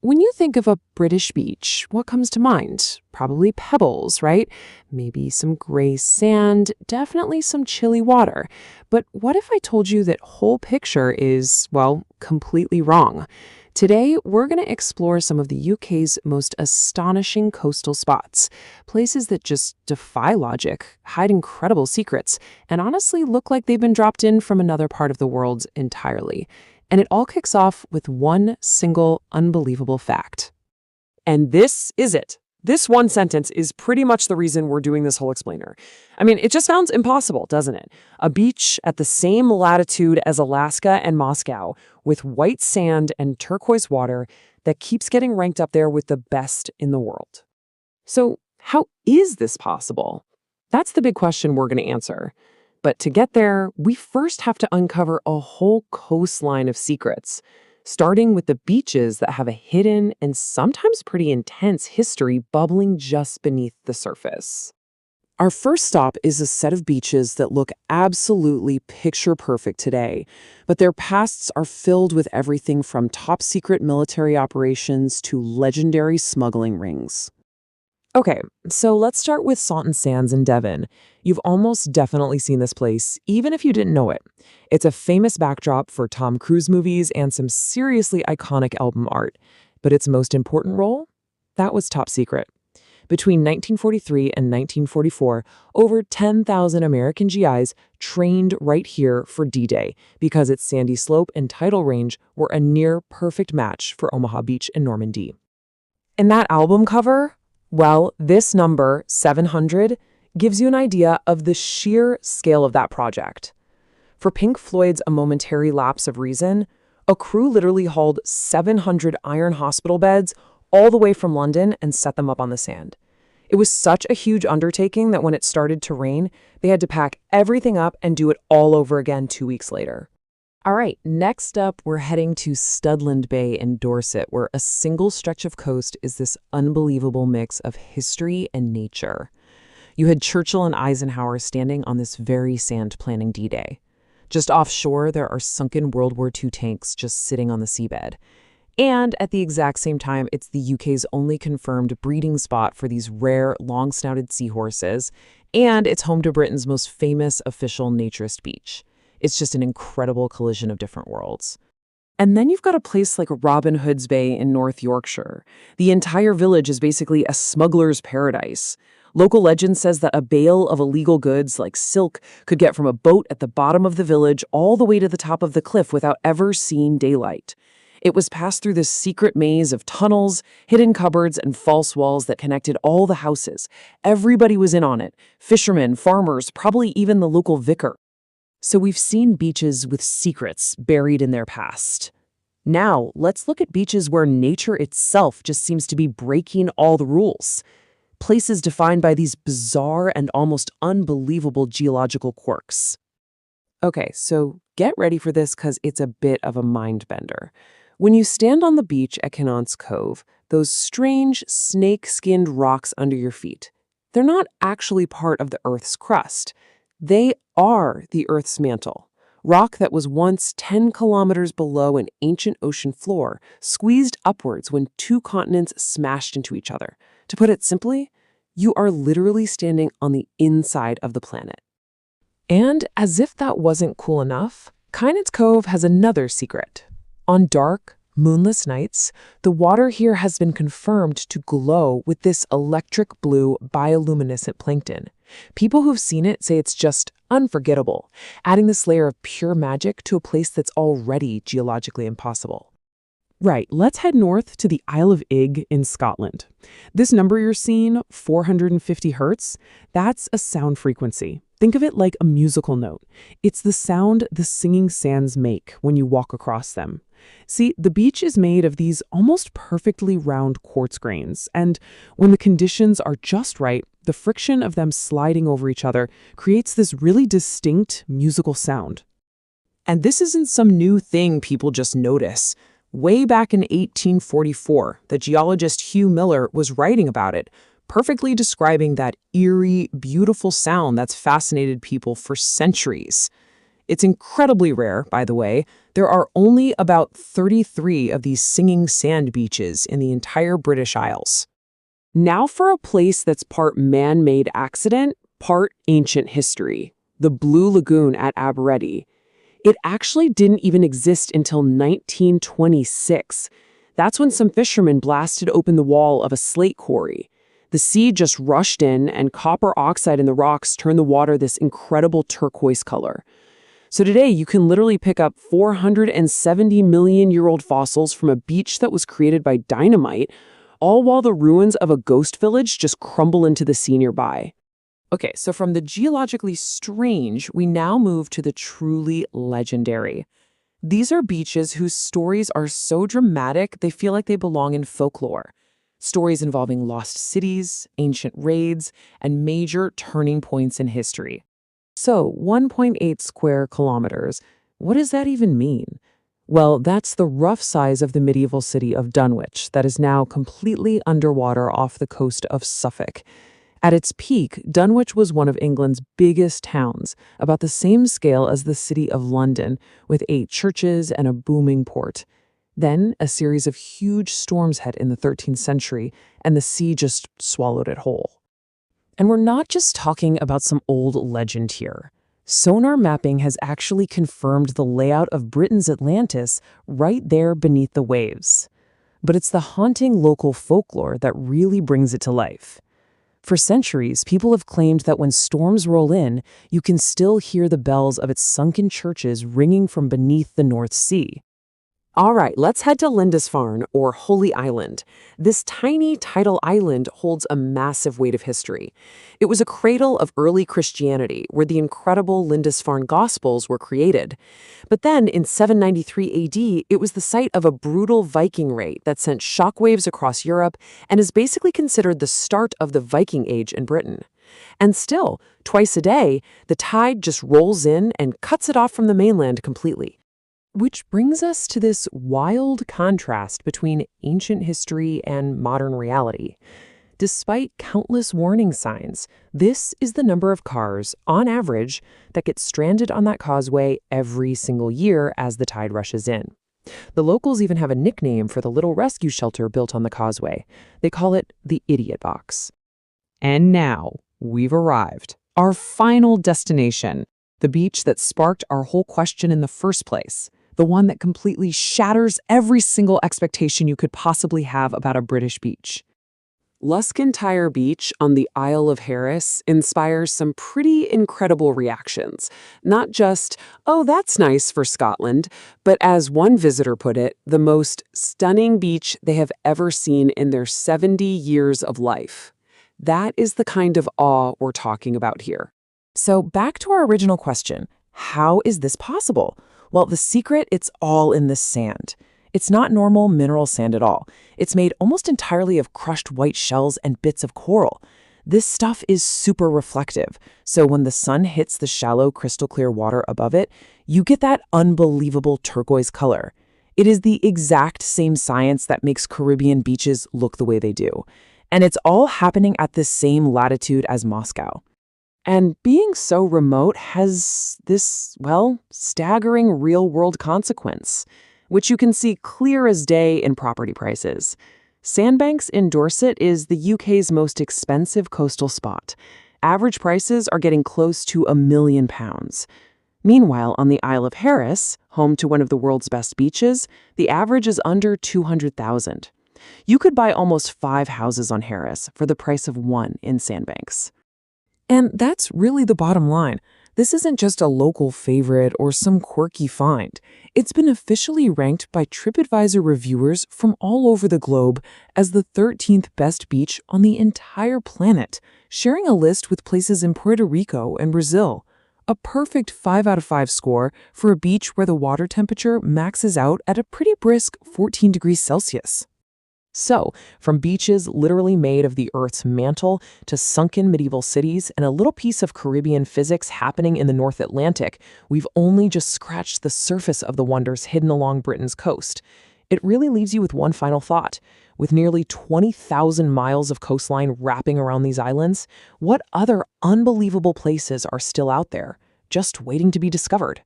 When you think of a British beach, what comes to mind? Probably pebbles, right? Maybe some gray sand, definitely some chilly water. But what if I told you that whole picture is, well, completely wrong? Today, we're going to explore some of the UK's most astonishing coastal spots, places that just defy logic, hide incredible secrets, and honestly look like they've been dropped in from another part of the world entirely. And it all kicks off with one single unbelievable fact. And this is it. This one sentence is pretty much the reason we're doing this whole explainer. I mean, it just sounds impossible, doesn't it? A beach at the same latitude as Alaska and Moscow, with white sand and turquoise water that keeps getting ranked up there with the best in the world. So, how is this possible? That's the big question we're going to answer. But to get there, we first have to uncover a whole coastline of secrets, starting with the beaches that have a hidden and sometimes pretty intense history bubbling just beneath the surface. Our first stop is a set of beaches that look absolutely picture-perfect today, but their pasts are filled with everything from top-secret military operations to legendary smuggling rings. Okay, so let's start with Saunton Sands in Devon. You've almost definitely seen this place, even if you didn't know it. It's a famous backdrop for Tom Cruise movies and some seriously iconic album art. But its most important role? That was top secret. Between 1943 and 1944, over 10,000 American GIs trained right here for D-Day because its sandy slope and tidal range were a near-perfect match for Omaha Beach in Normandy. And that album cover? Well, this number, 700, gives you an idea of the sheer scale of that project. For Pink Floyd's A Momentary Lapse of Reason, a crew literally hauled 700 iron hospital beds all the way from London and set them up on the sand. It was such a huge undertaking that when it started to rain, they had to pack everything up and do it all over again 2 weeks later. All right, next up, we're heading to Studland Bay in Dorset, where a single stretch of coast is this unbelievable mix of history and nature. You had Churchill and Eisenhower standing on this very sand planning D-Day. Just offshore, there are sunken World War II tanks just sitting on the seabed. And at the exact same time, it's the UK's only confirmed breeding spot for these rare, long-snouted seahorses, and it's home to Britain's most famous official naturist beach. It's just an incredible collision of different worlds. And then you've got a place like Robin Hood's Bay in North Yorkshire. The entire village is basically a smuggler's paradise. Local legend says that a bale of illegal goods like silk could get from a boat at the bottom of the village all the way to the top of the cliff without ever seeing daylight. It was passed through this secret maze of tunnels, hidden cupboards, and false walls that connected all the houses. Everybody was in on it. Fishermen, farmers, probably even the local vicar. So we've seen beaches with secrets buried in their past. Now, let's look at beaches where nature itself just seems to be breaking all the rules. Places defined by these bizarre and almost unbelievable geological quirks. Okay, so get ready for this because it's a bit of a mind bender. When you stand on the beach at Canon's Cove, those strange snake-skinned rocks under your feet, they're not actually part of the Earth's crust. They are the Earth's mantle, rock that was once 10 kilometers below an ancient ocean floor, squeezed upwards when two continents smashed into each other. To put it simply, you are literally standing on the inside of the planet. And as if that wasn't cool enough, Kynance Cove has another secret. On dark, moonless nights, the water here has been confirmed to glow with this electric blue bioluminescent plankton. People who've seen it say it's just unforgettable, adding this layer of pure magic to a place that's already geologically impossible. Right, let's head north to the Isle of Ig in Scotland. This number you're seeing, 450 hertz, that's a sound frequency. Think of it like a musical note. It's the sound the singing sands make when you walk across them. See, the beach is made of these almost perfectly round quartz grains, and when the conditions are just right, the friction of them sliding over each other creates this really distinct musical sound. And this isn't some new thing people just notice. Way back in 1844, the geologist Hugh Miller was writing about it, perfectly describing that eerie, beautiful sound that's fascinated people for centuries. It's incredibly rare, by the way. There are only about 33 of these singing sand beaches in the entire British Isles. Now for a place that's part man-made accident, part ancient history. The Blue Lagoon at Abereti. It actually didn't even exist until 1926. That's when some fishermen blasted open the wall of a slate quarry. The sea just rushed in, and copper oxide in the rocks turned the water this incredible turquoise color. So today, you can literally pick up 470-million-year-old fossils from a beach that was created by dynamite, all while the ruins of a ghost village just crumble into the sea nearby. Okay, so from the geologically strange, we now move to the truly legendary. These are beaches whose stories are so dramatic, they feel like they belong in folklore. Stories involving lost cities, ancient raids, and major turning points in history. So, 1.8 square kilometers, what does that even mean? Well, that's the rough size of the medieval city of Dunwich that is now completely underwater off the coast of Suffolk. At its peak, Dunwich was one of England's biggest towns, about the same scale as the city of London, with 8 churches and a booming port. Then, a series of huge storms hit in the 13th century, and the sea just swallowed it whole. And we're not just talking about some old legend here. Sonar mapping has actually confirmed the layout of Britain's Atlantis right there beneath the waves. But it's the haunting local folklore that really brings it to life. For centuries, people have claimed that when storms roll in, you can still hear the bells of its sunken churches ringing from beneath the North Sea. All right, let's head to Lindisfarne, or Holy Island. This tiny tidal island holds a massive weight of history. It was a cradle of early Christianity, where the incredible Lindisfarne Gospels were created. But then, in 793 AD, it was the site of a brutal Viking raid that sent shockwaves across Europe and is basically considered the start of the Viking Age in Britain. And still, twice a day, the tide just rolls in and cuts it off from the mainland completely. Which brings us to this wild contrast between ancient history and modern reality. Despite countless warning signs, this is the number of cars, on average, that get stranded on that causeway every single year as the tide rushes in. The locals even have a nickname for the little rescue shelter built on the causeway. They call it the Idiot Box. And now, we've arrived. Our final destination, the beach that sparked our whole question in the first place. The one that completely shatters every single expectation you could possibly have about a British beach. Luscantire Beach on the Isle of Harris inspires some pretty incredible reactions. Not just, oh, that's nice for Scotland, but as one visitor put it, the most stunning beach they have ever seen in their 70 years of life. That is the kind of awe we're talking about here. So back to our original question, how is this possible? Well, the secret, it's all in the sand. It's not normal mineral sand at all. It's made almost entirely of crushed white shells and bits of coral. This stuff is super reflective, so when the sun hits the shallow, crystal clear water above it, you get that unbelievable turquoise color. It is the exact same science that makes Caribbean beaches look the way they do. And it's all happening at the same latitude as Moscow. And being so remote has this, well, staggering real-world consequence, which you can see clear as day in property prices. Sandbanks in Dorset is the UK's most expensive coastal spot. Average prices are getting close to £1 million. Meanwhile, on the Isle of Harris, home to one of the world's best beaches, the average is under $200,000. You could buy almost 5 houses on Harris for the price of 1 in Sandbanks. And that's really the bottom line. This isn't just a local favorite or some quirky find. It's been officially ranked by TripAdvisor reviewers from all over the globe as the 13th best beach on the entire planet, sharing a list with places in Puerto Rico and Brazil. A perfect 5 out of 5 score for a beach where the water temperature maxes out at a pretty brisk 14 degrees Celsius. So, from beaches literally made of the Earth's mantle to sunken medieval cities and a little piece of Caribbean physics happening in the North Atlantic, we've only just scratched the surface of the wonders hidden along Britain's coast. It really leaves you with one final thought. With nearly 20,000 miles of coastline wrapping around these islands, what other unbelievable places are still out there, just waiting to be discovered?